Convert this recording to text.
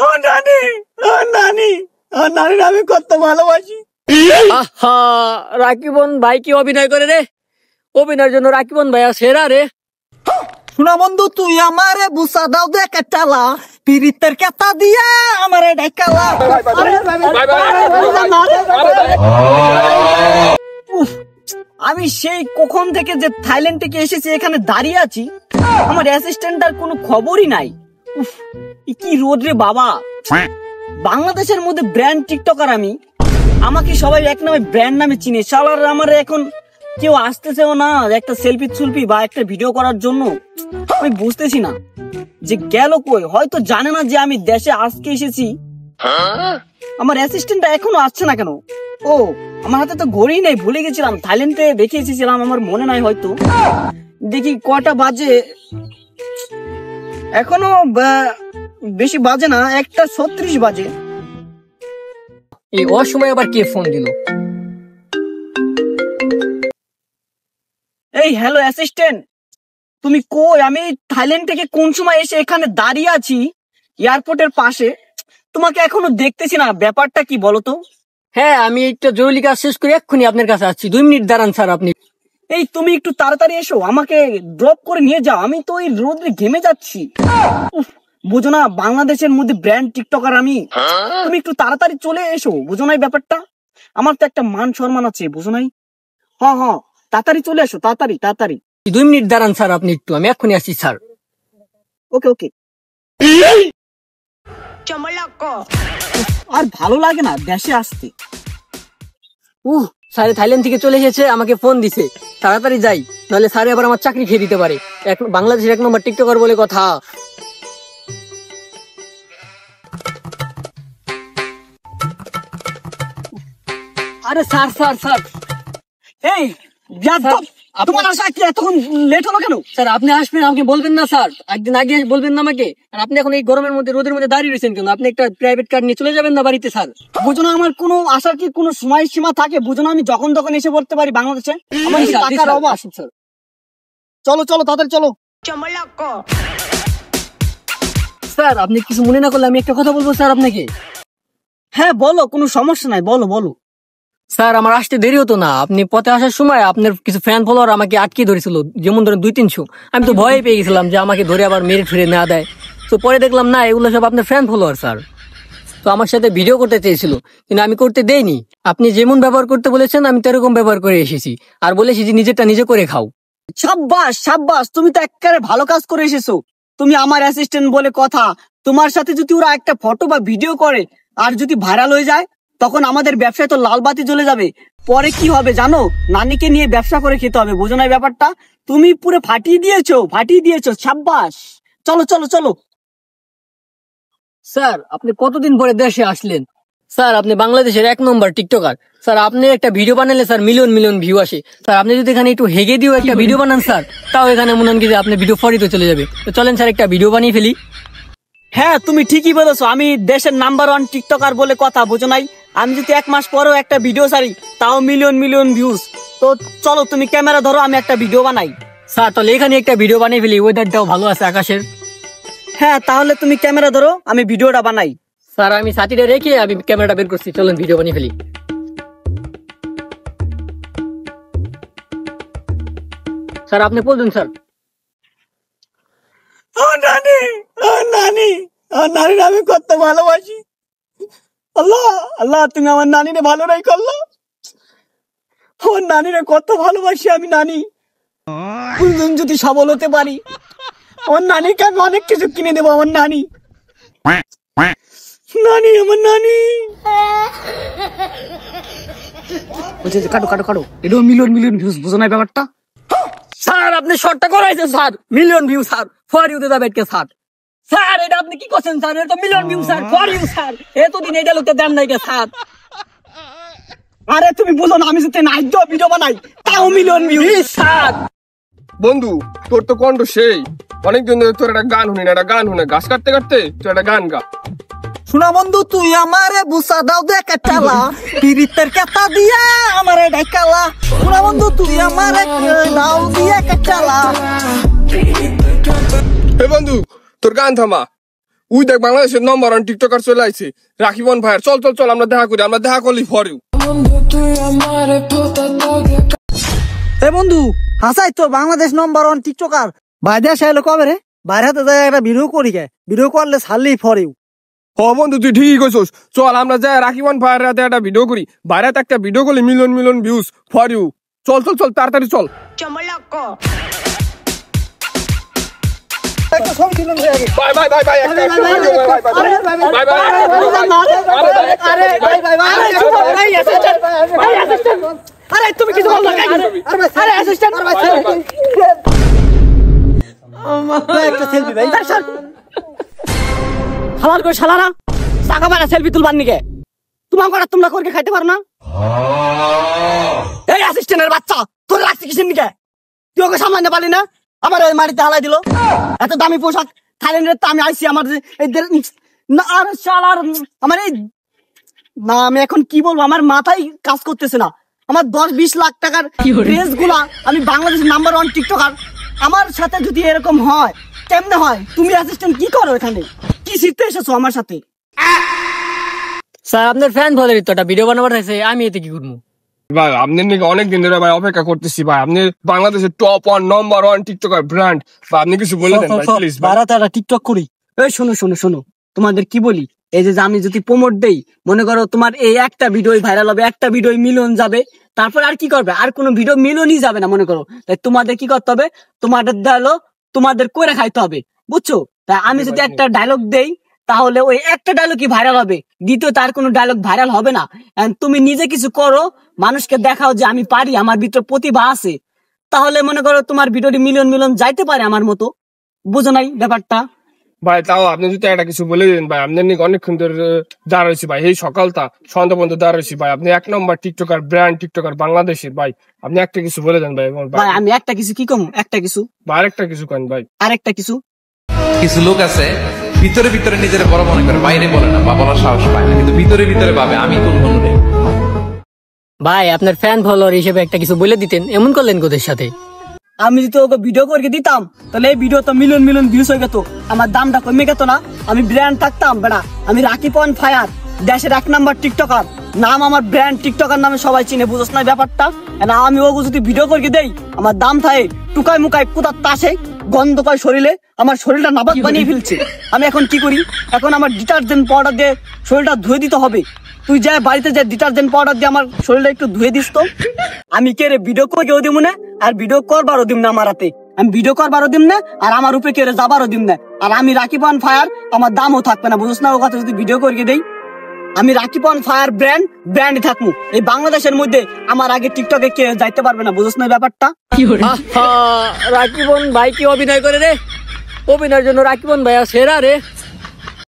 ও নানি, ও নানি, ও নানি আমি কত ভালোবাসি। আহা, রাকিবন ভাই কি অভিনয় করে রে! অভিনয়ের জন্য রাকিবন ভাইয়া সেরা রে। শোনা বন্ধু, তুই আমারে বুসা দাও দে কাটালা, পিরিতের কাটা দিয়া আমারে ডাকালা। আমি সেই কখন থেকে যে থাইল্যান্ড থেকে এসেছি, এখানে দাঁড়িয়ে আছি, আমার অ্যাসিস্ট্যান্টটার কোনো খবরই নাই। উফ, কি রোদ রে বাবা। বাংলাদেশের মধ্যে ব্র্যান্ড টিকটকার আমি, আমাকে সবাই এক নামে ব্র্যান্ড নামে চিনে। শালার আমার এখন কেউ আসতেছেও না একটা সেলফি বা একটা ভিডিও করার জন্য। আমি বুঝতেছি না যে গেল কই। হয়তো জানে না যে আমি দেশে আজকে এসেছি। আমার অ্যাসিস্ট্যান্টটা এখনো আসছে না কেন? ও, আমার হাতে তো ঘড়ি নেই, ভুলে গেছিলাম। থাইল্যান্ডে দেখে এসেছিলাম, আমার মনে নাই হয়তো। দেখি কটা বাজে, এখনো বেশি বাজে না, 1:36 বাজে। এই অসময় আবার কে ফোন দিল? এই হ্যালো অ্যাসিস্ট্যান্ট, তুমি কই? আমি থাইল্যান্ড থেকে কোন সময় এসে এখানে দাঁড়িয়ে আছি এয়ারপোর্টের পাশে, তোমাকে এখনো দেখতেছি না। ব্যাপারটা কি বলো তো? হ্যাঁ, আমি একটা জরুরি কাজ শেষ করে এক্ষুনি আপনার কাছে আসছি। 2 মিনিট দাঁড়ান স্যার আপনি। এই তুমি একটু তাড়াতাড়ি এসো, আমাকে ড্রপ করে নিয়ে যাও। আমি তো এই রোদে ঘেমে যাচ্ছি। উফ, বুঝো না বাংলাদেশের মধ্যে ব্র্যান্ড টিকটকার আমি। তুমি একটু তাড়াতাড়ি চলে এসো, বুঝো নাই ব্যাপারটা? আমার তো একটা মান সম্মান আছে, বুঝো নাই? হ্যাঁ হ্যাঁ, তাড়াতাড়ি চলে এসো, তাড়াতাড়ি তাড়াতাড়ি। 2 মিনিট দাঁড়ান স্যার আপনি একটু, আমি এক্ষুনি আসছি স্যার। ওকে ওকে। আর ভালো লাগে না দেশে আসতে। স্যার থাইল্যান্ড থেকে চলে এসেছে, আমাকে ফোন দিছে, তাড়াতাড়ি যাই, নাহলে স্যার আবার আমার চাকরি খেয়ে দিতে পারে। বাংলাদেশের 1 নম্বর টিকটকার বলে কথা। আরে স্যার স্যার স্যার, এই তোমার আসা কি এতক্ষণ লেট হলো কেন? স্যার আপনি আসবেন, আমাকে বলবেন না স্যার? একদিন আগে বলবেন না আমাকে? আর আপনি এখন এই গরমের মধ্যে রোদের মধ্যে দাঁড়িয়ে রয়েছেন কেন? আপনি একটা প্রাইভেট কার নিয়ে চলে যাবেন না বাড়িতে স্যার? বুঝো না আমার কোনো আসার কি কোনো সময় সীমা থাকে? বুঝো না আমি যখন তখন এসে পড়তে পারি বাংলাদেশে? আমার কি টাকার অভাব? স্যার চলো চলো তাড়াতাড়ি চলো। স্যার আপনি কিছু মনে না করলে আমি একটা কথা বলবো স্যার আপনাকে। হ্যাঁ বলো, কোনো সমস্যা নাই, বলো বলো। স্যার আমার আসতে দেরি হতো না, আপনি পথে আসার সময় আপনার কিছু ফ্যান ফলোয়ার আমাকে আটকে ধরেছিল, যেমন ধরেন 200-300। আমি তো ভয় পেয়ে গেছিলাম যে আমাকে ধরে আবার মেরে ঠুরে না দেয়। তো পরে দেখলাম না, এগুলো সব আপনার ফ্যান ফলোয়ার স্যার। তো আমার সাথে ভিডিও করতে চেয়েছিল, কিন্তু আমি করতে দেইনি। আপনি যেমন ব্যবহার করতে বলেছেন আমি তেরকম ব্যবহার করে এসেছি, আর বলেছি যে নিজেরটা নিজে করে খাও। সাব্বাস সাব্বাস, তুমি তো একেবারে ভালো কাজ করে এসেছো। তুমি আমার অ্যাসিস্ট্যান্ট বলে কথা। তোমার সাথে যদি ওরা একটা ফটো বা ভিডিও করে আর যদি ভাইরাল হয়ে যায়, তখন আমাদের ব্যবসায় তো লাল বাতি জ্বলে যাবে। পরে কি হবে জানো? নানিকে নিয়ে ব্যবসা করে খেতে হবে, বুঝো না ব্যাপারটা? তুমি পুরো ফাটিয়ে দিয়েছো। সাব্বাস, চলো চলো চলো। স্যার আপনি কতদিন পরে দেশে আসলেন? স্যার আপনি বাংলাদেশের 1 নম্বর টিকটকার। স্যার আপনি একটা ভিডিও বানালে স্যার মিলিয়ন মিলিয়ন ভিউ আসে। স্যার আপনি যদি এখানে একটু হেগে দিয়েও একটা ভিডিও বানান স্যার, তাও এখানে মনে হয় কি যে আপনি ভিডিও ফরিতে চলে যাবে। তো চলেন স্যার একটা ভিডিও বানিয়ে ফেলি। হ্যাঁ তুমি ঠিকই বলেছো, আমি দেশের নাম্বার 1 টিকটকার বলে কথা, বুঝো নাই? আমি যদি 1 মাস পরেও একটা ভিডিও ছাড়ি, তাও মিলিয়ন মিলিয়ন ভিউজ। তো চলো তুমি ক্যামেরা ধরো, আমি একটা ভিডিও বানাই। স্যার তাহলে এখানে একটা ভিডিও বানিয়ে ফেলি, ওয়েদারটাও ভালো আছে আকাশের। হ্যাঁ তাহলে তুমি ক্যামেরা ধরো, আমি ভিডিওটা বানাই। স্যার আমি সাথীটা রেখে আমি ক্যামেরাটা বের করছি, চলেন ভিডিও বানিয়ে ফেলি। স্যার আপনি বলবেন স্যার। ও নানি, ও নানি, ও নানি আমি কত ভালোবাসি। আল্লাহ আল্লাহ, তুমি আমার নানিরে ভালো রাই করলো। আমার নানিরে কত ভালোবাসি আমি। নানি কোনদিন যদি সবল হতে পারি, আমার নানিকে আমি অনেক কিছু কিনে দেবো। আমার নানি, নানি, আমার নানি। কাটো কাটো কাটো, এটাও মিলিয়ন মিলিয়ন ভিউজ, বুঝো না ব্যাপারটা? স্যার আপনি শর্টটা করাইছেন sir, million view sir, for you যাবে কে স্যার? স্যার এটা আপনি কি করছেন স্যার? এটা তো million view sir, for you sir. এতদিন এটা লোকটা দেন নাই কে স্যার? আরে তুমি বুঝো না, আমি যদি নাইট ভিডিও বানাই তাও মিলিয়ন ভিউ স্যার। বন্ধু তোর তো কণ্ঠ সেই, অনেকদিন ধরে তোর একটা গান শুনি না, একটা গান শুনে ঘাস কাটতে কাটতে তুই একটা গান গা। শোনা বন্ধু, তুই আমারে বুসা দাও দে কাটালা, পিরিতের কাটা দিয়া আমারে ডাকালা। শোনা বন্ধু, তুই আমারে দাও দিয়া কাটালা। হে বন্ধু তোর গান থামা, উই দেখ বাংলাদেশের নম্বর ওয়ান টিকটকার চলে আইছে রাকিবন ভাইয়ের। চল চল চল আমরা দেখা করি, আমরা দেখা করলি ফরেও। এ বন্ধু হাসাই তো বাংলাদেশ নম্বর 1 টিকটকার বাইরে আসা এলো কবে রে? বাইরে হাতে যায় একটা ভিডিও করি গে, ভিডিও করলে ছাড়লেই ফরেও। হ বন্ধু তুই ঠিকই কইছস, চল আমরা যাই রাকিবন ভাইয়ের রাতে একটা ভিডিও করি। বাইরে একটা ভিডিও করলে মিলিয়ন মিলিয়ন ভিউজ ফরেও। চল চল চল তাড়াতাড়ি চল। বাই বাই বাই বাই একটা বাই বাই। আরে তুমি কিছু বল না, আরে অ্যাসিস্ট্যান্ট একটা সেলফি ভাই হালাল করে শালারা টাকা বানা সেলফি তুলবার নিকে তোমরা করে খাইতে পারো না? এই অ্যাসিস্ট্যান্টের বাচ্চা তোর রাখছি কিসের নিকে? তুই ওকে সামান্য পারলি না? আমার ওই মাটিতে হালাই দিল। এত দামি পোশাক থাইল্যান্ডের তো আমি আইছি আমার না আর শালার আমার এই না আমি এখন কি বলবো, আমার মাথায় কাজ করতেছে না। আমার 10-20 লাখ টাকার ড্রেস গুলা আমি বাংলাদেশের নাম্বার 1 টিকটকার, আমার সাথে যদি এরকম হয় কেমনে হয়? তুমি অ্যাসিস্ট্যান্ট কি করো এখানে? কি শিখতে এসেছো আমার সাথে? স্যার আপনার ফ্যান ফলোয়ার তো একটা ভিডিও বানাবার আছে, আমি এতে কি করবো? ভাই আপনার নাকি অনেকদিন ধরে ভাই অপেক্ষা করতেছি ভাই। আপনি বাংলাদেশের টপ 1 নম্বর 1 টিকটকার ব্র্যান্ড, বা আপনি কিছু বলে দেন ভাই প্লিজ ভাই। বারাতে একটা টিকটক করি। এই শোনো তোমাদের কি বলি, এই যে আমি যদি প্রমোট দেই, মনে করো তোমার এই একটা ভিডিও ভাইরাল হবে, একটা ভিডিও মিলিয়ন যাবে, তারপর আর কি করবে? আর কোনো ভিডিও মিলিয়নই যাবে না মনে করো। তাই তোমাদের কি করতে হবে? তোমাদের ডায়লগ তোমাদের করে খাইতে হবে, বুঝছো? তাই আমি যদি একটা ডায়লগ দেই তাহলে ওই একটা ডায়লগই ভাইরাল হবে, দ্বিতীয় তার কোনো ডায়লগ ভাইরাল হবে না। তুমি নিজে কিছু করো, মানুষকে দেখাও যে আমি পারি, আমার ভিতরে প্রতিভা আছে, তাহলে মনে করো তোমার ভিডিওটি মিলিয়ন মিলিয়ন যাইতে পারে আমার মতো। বুঝো নাই ব্যাপারটা? ভাই তাও আপনি যদি একটা কিছু বলে দেন ভাই। আপনার নাকি অনেকক্ষণ ধরে দাঁড়াইছি ভাই, এই সকালটা সন্ধ্যা পর্যন্ত দাঁড়াইছি ভাই। আপনি 1 নম্বর টিকটকার ব্র্যান্ড টিকটকার বাংলাদেশের ভাই। আপনি একটা কিছু বলে দেন ভাই। ভাই আমি একটা কিছু কি কম, একটা কিছু ভাই আরেকটা কিছু কেন ভাই? আরেকটা কিছু কিছু লোক আছে ভিতরে ভিতরে নিজের বড় মনে করে, বাইরে বলে না বা বলার সাহস পায় না, কিন্তু ভিতরে ভিতরে ভাবে আমি কোন মনে। ভাই আপনার ফ্যান ফলোয়ার হিসেবে একটা কিছু বলে দিতেন, এমন করলেন কোদের সাথে? আমি যদি ওকে ভিডিও করে দিতাম তাহলে এই ভিডিও তো মিলিয়ন মিলিয়ন ভিউজ হয়ে যেত, আমার দামটা কমে যেত না? আমি ব্র্যান্ড থাকতাম বেড়া, আমি রাকিব অন ফায়ার, দেশের 1 নম্বর টিকটকার, নাম আমার ব্র্যান্ড টিকটকার নামে সবাই চিনে, বুঝছ না ব্যাপারটা? না আমি ওকে যদি ভিডিও করে দেই আমার দাম থাকে টুকাই মুকাই কোথার তাসে গন্ধ পায় শরীরে, আমার শরীরটা নাবাক বানিয়ে ফেলছে। আমি এখন কি করি? এখন আমার ডিটারজেন্ট পাউডার দিয়ে শরীরটা ধুয়ে দিতে হবে। তুই যা বাড়িতে যা ডিটারজেন্ট পাউডার দিয়ে আমার শরীরটা একটু ধুয়ে দিস তো। আমি কে রে ভিডিও করে কেউ দিব না, আর ভিডিও করবারও দিম না আমার হাতে। আমি ভিডিও করবারও দিম না, আর আমার উপরে কেউ যাবারও দিম না। আর আমি রাকিব অন ফায়ার, আমার দামও থাকবে না, বুঝছ না? ও কথা যদি ভিডিও করে দেই, আমি রাকিব অন ফায়ার ব্র্যান্ড থাকবো এই বাংলাদেশের মধ্যে। আমার আগে টিকটকে কে যাইতে পারবে না, বুঝছ না ব্যাপারটা? রাকিবন ভাই কি অভিনয় করে রে! অভিনয়ের জন্য রাকিবন ভাইয়া সেরা রে।